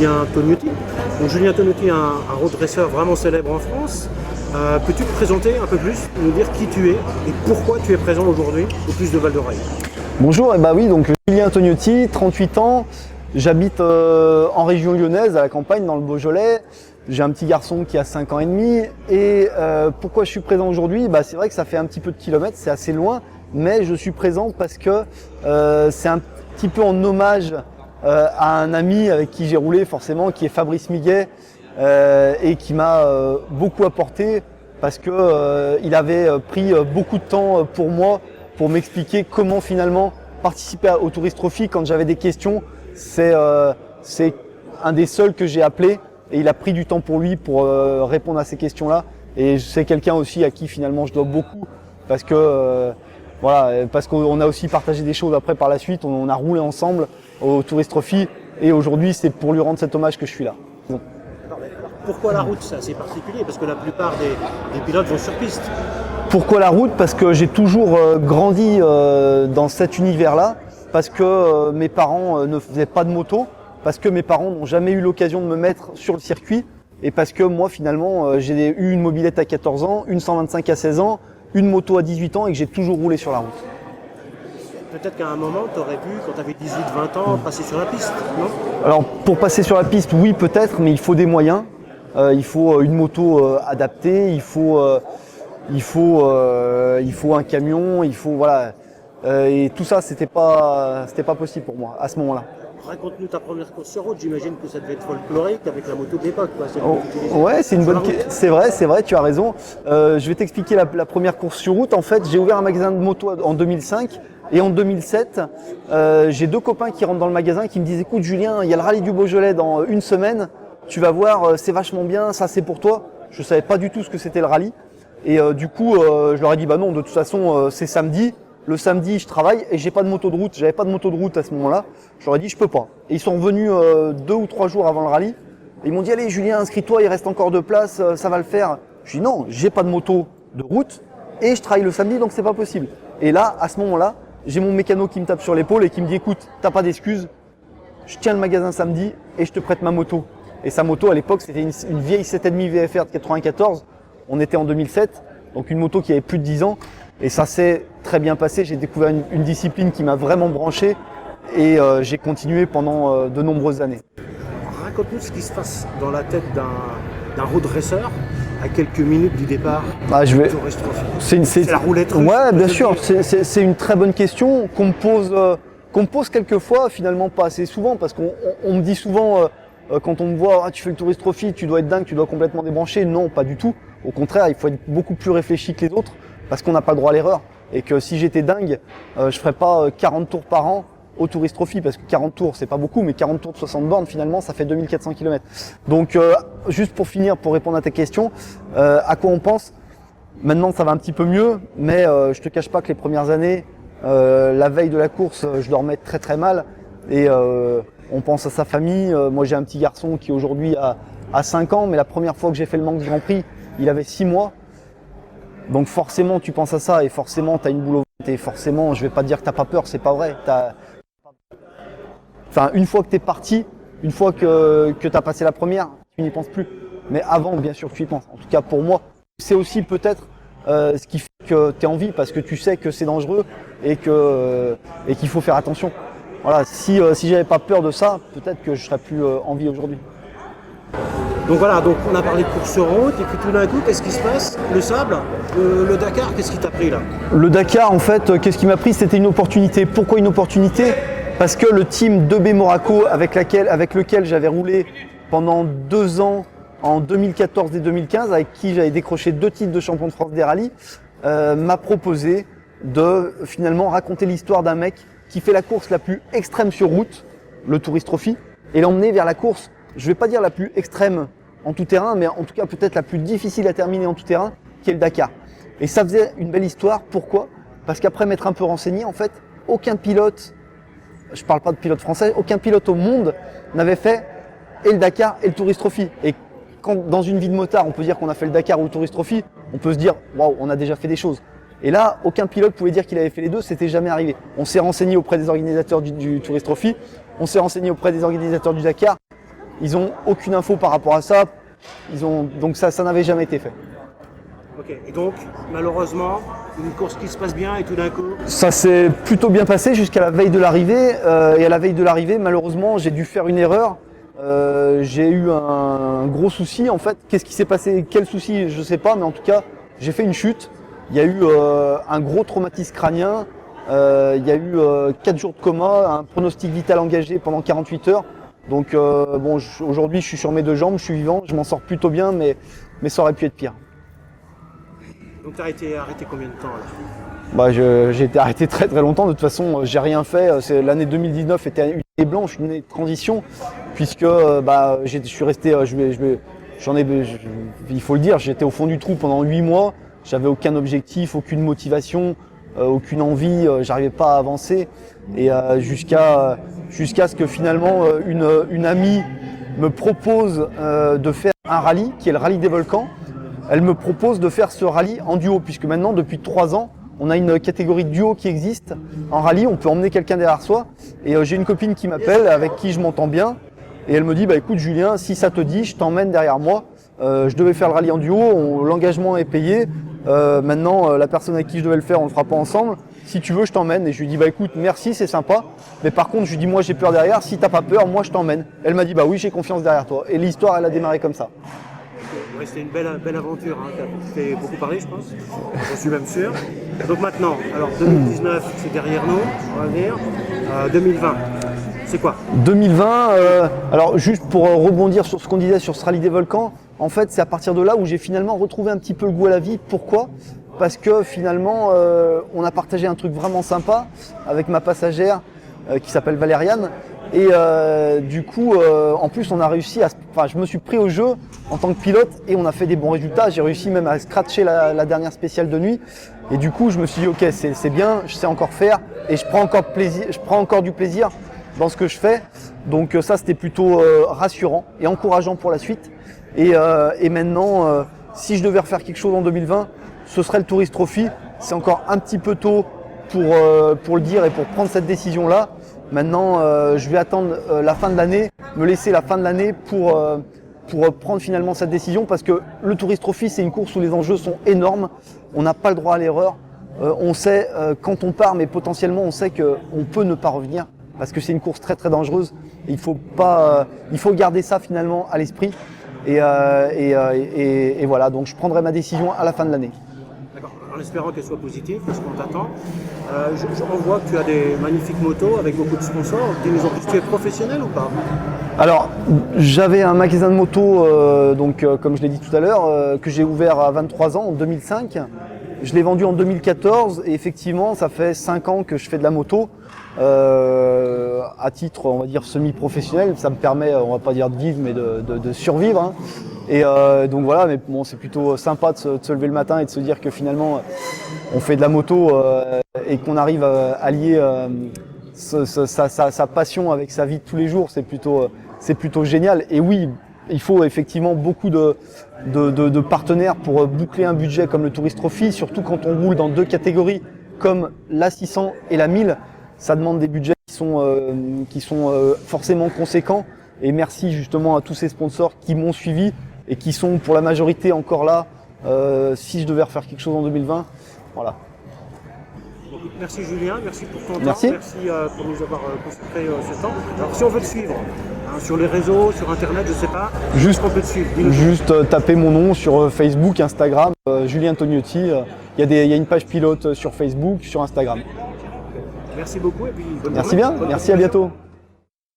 Julien Tognetti. Donc, Julien Tognetti est un road racer vraiment célèbre en France. Peux-tu te présenter un peu plus, nous dire qui tu es et pourquoi tu es présent aujourd'hui au Plus de Val de Rail? Bonjour, et bah oui, donc Julien Tognetti, 38 ans, j'habite en région lyonnaise, à la campagne, dans le Beaujolais. J'ai un petit garçon qui a 5 ans et demi. Et pourquoi je suis présent aujourd'hui? C'est vrai que ça fait un petit peu de kilomètres, c'est assez loin, mais je suis présent parce que c'est un petit peu en hommage à un ami avec qui j'ai roulé forcément, qui est Fabrice Miguet, et qui m'a beaucoup apporté parce que il avait pris beaucoup de temps pour moi, pour m'expliquer comment finalement participer au Tourist Trophy quand j'avais des questions. C'est un des seuls que j'ai appelé et il a pris du temps pour lui pour répondre à ces questions-là. Et c'est quelqu'un aussi à qui finalement je dois beaucoup parce que voilà, parce qu'on a aussi partagé des choses après par la suite. On a roulé ensemble au Tourist Trophy et aujourd'hui c'est pour lui rendre cet hommage que je suis là. Bon. Pourquoi la route? C'est assez particulier parce que la plupart des pilotes vont sur piste. Pourquoi la route? Parce que j'ai toujours grandi dans cet univers-là, parce que mes parents ne faisaient pas de moto, parce que mes parents n'ont jamais eu l'occasion de me mettre sur le circuit, et parce que moi finalement j'ai eu une mobilette à 14 ans, une 125 à 16 ans, une moto à 18 ans et que j'ai toujours roulé sur la route. Peut-être qu'à un moment, tu aurais pu, quand tu avais 18-20 ans, passer sur la piste, non? Alors pour passer sur la piste, oui peut-être, mais il faut des moyens. Il faut une moto adaptée, il faut un camion, voilà. Et tout ça, c'était pas possible pour moi à ce moment-là. Raconte-nous ta première course sur route. J'imagine que ça devait être folklorique avec la moto de l'époque. Ouais, c'est une bonne. C'est vrai, tu as raison. Je vais t'expliquer la première course sur route. En fait, j'ai ouvert un magasin de moto en 2005. Et en 2007, j'ai deux copains qui rentrent dans le magasin et qui me disent: écoute Julien, il y a le rallye du Beaujolais dans une semaine. Tu vas voir, c'est vachement bien, ça c'est pour toi. Je savais pas du tout ce que c'était le rallye. Et du coup, je leur ai dit: bah non, de toute façon, c'est samedi. Le samedi, je travaille et j'ai pas de moto de route. J'avais pas de moto de route à ce moment-là. Je leur ai dit: je peux pas. Et ils sont revenus 2 ou 3 jours avant le rallye. Et ils m'ont dit: allez Julien, inscris-toi, il reste encore 2 places, ça va le faire. Je dis: non, j'ai pas de moto de route et je travaille le samedi, donc c'est pas possible. Et là, à ce moment-là, j'ai mon mécano qui me tape sur l'épaule et qui me dit: écoute, t'as pas d'excuses. Je tiens le magasin samedi et je te prête ma moto. Et sa moto à l'époque, c'était une vieille 7,5 VFR de 94. On était en 2007, donc une moto qui avait plus de 10 ans. Et ça s'est très bien passé. J'ai découvert une discipline qui m'a vraiment branché et j'ai continué pendant de nombreuses années. Raconte-nous ce qui se passe dans la tête d'un road racer à quelques minutes du départ. C'est la roulette russe. Ouais, bien sûr. C'est une très bonne question qu'on me pose quelquefois, finalement pas assez souvent, parce qu'on me dit souvent quand on me voit: ah, tu fais le Tourist Trophy, tu dois être dingue, tu dois complètement débrancher. Non, pas du tout. Au contraire, il faut être beaucoup plus réfléchi que les autres, parce qu'on n'a pas le droit à l'erreur. Et que si j'étais dingue, je ferais pas 40 tours par an au Tourist Trophy, parce que 40 tours, c'est pas beaucoup, mais 40 tours de 60 bornes, finalement, ça fait 2400 km. Donc, juste pour finir, pour répondre à ta question, à quoi on pense? Maintenant, ça va un petit peu mieux, mais je te cache pas que les premières années, la veille de la course, je dormais très très mal. Et on pense à sa famille. Moi, j'ai un petit garçon qui aujourd'hui a 5 ans, mais la première fois que j'ai fait le Manx Grand Prix, il avait 6 mois. Donc forcément, tu penses à ça et forcément, tu as une boule au ventre et forcément, je vais pas te dire que tu n'as pas peur, c'est pas vrai. Enfin, une fois que tu es parti, une fois que tu as passé la première, tu n'y penses plus. Mais avant, bien sûr, tu y penses. En tout cas, pour moi, c'est aussi peut-être ce qui fait que tu es en vie, parce que tu sais que c'est dangereux et qu'il faut faire attention. Voilà, si j'avais pas peur de ça, peut-être que je serais plus en vie aujourd'hui. Donc voilà, donc on a parlé de course sur route, et puis tout d'un coup, qu'est-ce qui se passe? Le sable, le Dakar, qu'est-ce qui t'a pris là? Le Dakar, en fait, qu'est-ce qui m'a pris? C'était une opportunité. Pourquoi une opportunité? Parce que le team 2B Moraco, avec lequel j'avais roulé pendant 2 ans, en 2014 et 2015, avec qui j'avais décroché 2 titres de champion de France des rallyes, m'a proposé de finalement raconter l'histoire d'un mec qui fait la course la plus extrême sur route, le Tourist Trophy, et l'emmener vers la course, je vais pas dire la plus extrême en tout terrain, mais en tout cas peut-être la plus difficile à terminer en tout terrain, qui est le Dakar. Et ça faisait une belle histoire. Pourquoi? Parce qu'après m'être un peu renseigné, en fait, aucun pilote, je parle pas de pilote français, aucun pilote au monde n'avait fait et le Dakar et le Tourist Trophy. Et quand dans une vie de motard, on peut dire qu'on a fait le Dakar ou le Tourist Trophy, on peut se dire waouh, on a déjà fait des choses. Et là, aucun pilote pouvait dire qu'il avait fait les deux, c'était jamais arrivé. On s'est renseigné auprès des organisateurs du Tourist Trophy, on s'est renseigné auprès des organisateurs du Dakar. Ils ont aucune info par rapport à ça. Donc ça n'avait jamais été fait. Ok, et donc malheureusement, une course qui se passe bien et tout d'un coup. Ça s'est plutôt bien passé jusqu'à la veille de l'arrivée. Et à la veille de l'arrivée, malheureusement, j'ai dû faire une erreur. J'ai eu un gros souci en fait. Qu'est-ce qui s'est passé? Quel souci? Je sais pas, mais en tout cas, j'ai fait une chute. Il y a eu un gros traumatisme crânien. Il y a eu 4 jours de coma, un pronostic vital engagé pendant 48 heures. Donc bon, aujourd'hui, je suis sur mes 2 jambes, je suis vivant, je m'en sors plutôt bien, mais ça aurait pu être pire. Donc tu as été arrêté combien de temps là? Bah, j'ai été arrêté très très longtemps. De toute façon, j'ai rien fait. L'année 2019 était une année blanche, une année de transition, puisque bah, je suis resté. Il faut le dire, j'étais au fond du trou pendant 8 mois. J'avais aucun objectif, aucune motivation, aucune envie. J'arrivais pas à avancer. Et jusqu'à ce que finalement une amie me propose de faire un rallye, qui est le rallye des volcans. Elle me propose de faire ce rallye en duo, puisque maintenant, depuis 3 ans, on a une catégorie de duo qui existe. En rallye, on peut emmener quelqu'un derrière soi. Et j'ai une copine qui m'appelle, avec qui je m'entends bien. Et elle me dit, bah écoute Julien, si ça te dit, je t'emmène derrière moi. Je devais faire le rallye en duo, l'engagement est payé. Maintenant, la personne avec qui je devais le faire, on le fera pas ensemble. Si tu veux, je t'emmène. Et je lui dis, bah écoute, merci, c'est sympa. Mais par contre, je lui dis, moi j'ai peur derrière. Si t'as pas peur, moi je t'emmène. Elle m'a dit, bah oui, j'ai confiance derrière toi. Et l'histoire, elle a démarré comme ça. Ouais, c'était une belle aventure hein, qui a fait beaucoup parler, je pense. J'en suis même sûr. Donc maintenant, alors 2019, c'est derrière nous, on va venir. 2020, c'est quoi? 2020, alors juste pour rebondir sur ce qu'on disait sur ce rallye des volcans, en fait, c'est à partir de là où j'ai finalement retrouvé un petit peu le goût à la vie. Pourquoi? Parce que finalement, on a partagé un truc vraiment sympa avec ma passagère qui s'appelle Valériane. Et du coup, en plus, on a réussi je me suis pris au jeu en tant que pilote et on a fait des bons résultats. J'ai réussi même à scratcher la dernière spéciale de nuit. Et du coup, je me suis dit, ok, c'est bien, je sais encore faire et je prends encore du plaisir dans ce que je fais. Donc ça, c'était plutôt rassurant et encourageant pour la suite. Et maintenant, si je devais refaire quelque chose en 2020, ce serait le Tourist Trophy. C'est encore un petit peu tôt pour le dire et pour prendre cette décision-là. Maintenant, je vais attendre la fin de l'année, me laisser la fin de l'année pour prendre finalement cette décision parce que le Tourist Trophy, c'est une course où les enjeux sont énormes. On n'a pas le droit à l'erreur. On sait quand on part, mais potentiellement, on sait qu'on peut ne pas revenir parce que c'est une course très très dangereuse. Et il faut garder ça finalement à l'esprit. Et voilà, donc je prendrai ma décision à la fin de l'année. En espérant qu'elle soit positive, parce qu'on t'attend. On voit que tu as des magnifiques motos avec beaucoup de sponsors. Dis-nous en plus, tu es professionnel ou pas? Alors, j'avais un magasin de motos, comme je l'ai dit tout à l'heure, que j'ai ouvert à 23 ans, en 2005. Je l'ai vendu en 2014 et effectivement, ça fait 5 ans que je fais de la moto à titre, on va dire, semi-professionnel. Ça me permet, on va pas dire de vivre, mais de survivre. Hein. Et donc voilà, mais bon, c'est plutôt sympa de se lever le matin et de se dire que finalement, on fait de la moto et qu'on arrive à lier sa passion avec sa vie de tous les jours. C'est plutôt génial. Et oui, il faut effectivement beaucoup de partenaires pour boucler un budget comme le Tourist Trophy, surtout quand on roule dans 2 catégories comme la 600 et la 1000. Ça demande des budgets qui sont forcément conséquents. Et merci justement à tous ces sponsors qui m'ont suivi et qui sont pour la majorité encore là si je devais refaire quelque chose en 2020. Voilà. Merci Julien, merci pour ton temps, merci pour nous avoir consacré ce temps. Alors si on veut te suivre, hein, sur les réseaux, sur internet, je sais pas, juste on peut te suivre. Juste taper mon nom sur Facebook, Instagram, Julien Tognotti. Il y a une page pilote sur Facebook, sur Instagram. Merci beaucoup et puis bonne Merci journée. bien, merci, à bientôt.